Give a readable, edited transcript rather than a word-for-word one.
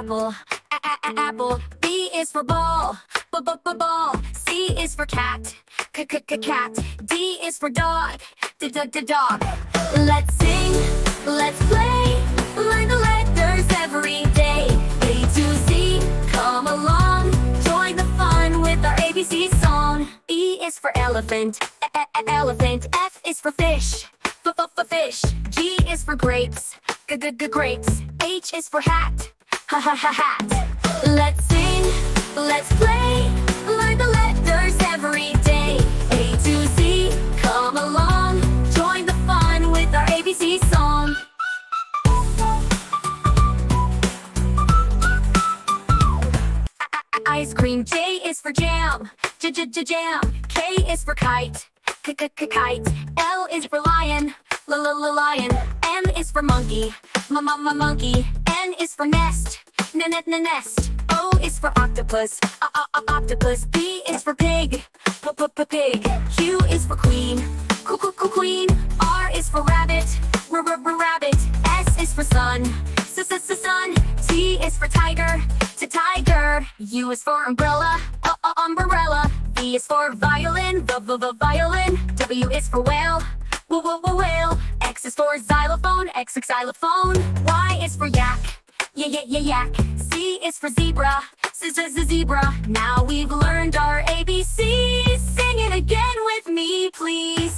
apple, apple. B is for ball, ball. C is for cat, cat. D is for dog, dog. Let's sing, let's play, learn the letters every day. A to Z, come along, join the fun with our ABC song. E is for elephant, elephant. F is for fish, fish. G is for grapes, grapes. H is for hat, hat. Let's sing, let's play, learn the letters every day. A to Z, come along, join the fun with our ABC song. Ice cream. J is for jam, jam. K is for kite, kite. L is for lion, lion. M is for monkey, monkey. N is for nest, nest. O is for octopus, octopus. P is for pig, pig. Q is for queen, queen. R is for rabbit, rabbit. S is for sun, sun. T is for tiger, tiger. U is for umbrella, umbrella. V is for violin, violin. W is for whale, whale. X is for xylophone, xylophone. Y is for yak, yak. Z is for zebra, zebra. Now we've learned our ABC. Sing it again with me, please.